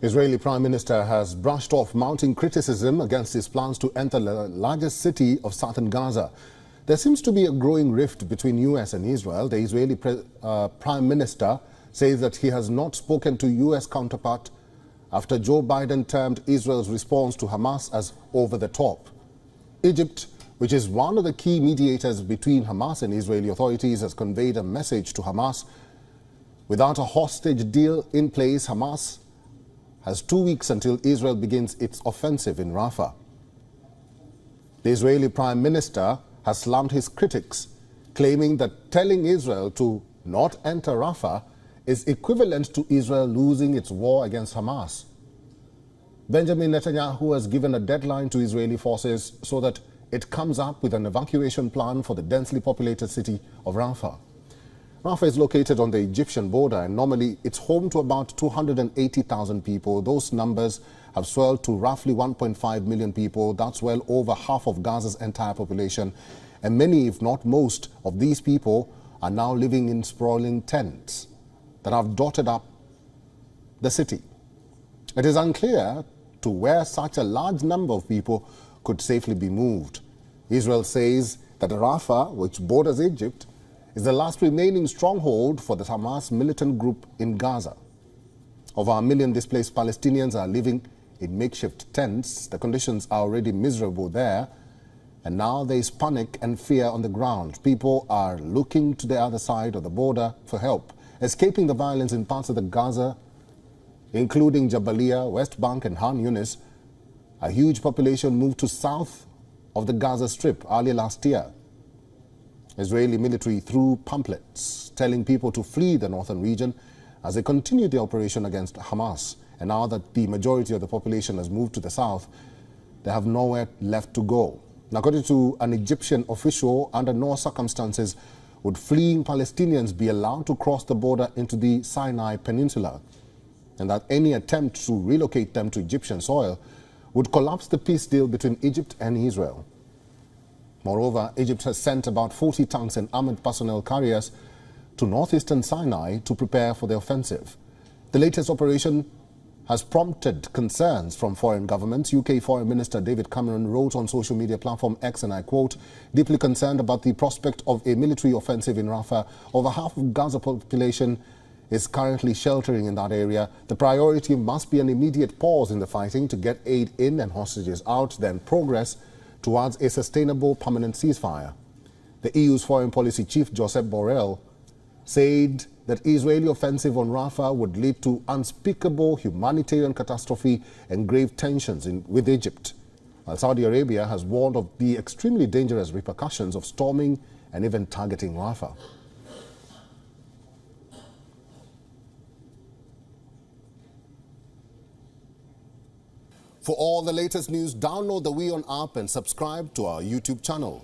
Israeli Prime Minister has brushed off mounting criticism against his plans to enter the largest city of Southern Gaza. There seems to be a growing rift between US and Israel. The Israeli Prime Minister says that he has not spoken to US counterpart after Joe Biden termed Israel's response to Hamas as over the top. Egypt, which is one of the key mediators between Hamas and Israeli authorities, has conveyed a message to Hamas. Without a hostage deal in place, Hamas has 2 weeks until Israel begins its offensive in Rafah. The Israeli Prime Minister has slammed his critics, claiming that telling Israel to not enter Rafah is equivalent to Israel losing its war against Hamas. Benjamin Netanyahu has given a deadline to Israeli forces so that it comes up with an evacuation plan for the densely populated city of Rafah. Rafah is located on the Egyptian border, and normally it's home to about 280,000 people. Those numbers have swelled to roughly 1.5 million people. That's well over half of Gaza's entire population. And many, if not most, of these people are now living in sprawling tents that have dotted up the city. It is unclear to where such a large number of people could safely be moved. Israel says that Rafah, which borders Egypt, is the last remaining stronghold for the Hamas militant group in Gaza. Over 1 million displaced Palestinians are living in makeshift tents. The conditions are already miserable there, and now there is panic and fear on the ground. People are looking to the other side of the border for help, escaping the violence in parts of the Gaza, including Jabalia, West Bank and Han Yunis. A huge population moved to south of the Gaza Strip early last year. Israeli military threw pamphlets telling people to flee the northern region as they continue the operation against Hamas. And now that the majority of the population has moved to the south, they have nowhere left to go. Now, according to an Egyptian official, under no circumstances would fleeing Palestinians be allowed to cross the border into the Sinai Peninsula, and that any attempt to relocate them to Egyptian soil would collapse the peace deal between Egypt and Israel. Moreover, Egypt has sent about 40 tanks and armored personnel carriers to northeastern Sinai to prepare for the offensive. The latest operation has prompted concerns from foreign governments. UK Foreign Minister David Cameron wrote on social media platform X, and I quote, "Deeply concerned about the prospect of a military offensive in Rafah. Over half of Gaza population is currently sheltering in that area. The priority must be an immediate pause in the fighting to get aid in and hostages out, then progress towards a sustainable permanent ceasefire." The EU's foreign policy chief, Josep Borrell, said that Israeli offensive on Rafah would lead to unspeakable humanitarian catastrophe and grave tensions with Egypt, while Saudi Arabia has warned of the extremely dangerous repercussions of storming and even targeting Rafah. For all the latest news, download the WION app and subscribe to our YouTube channel.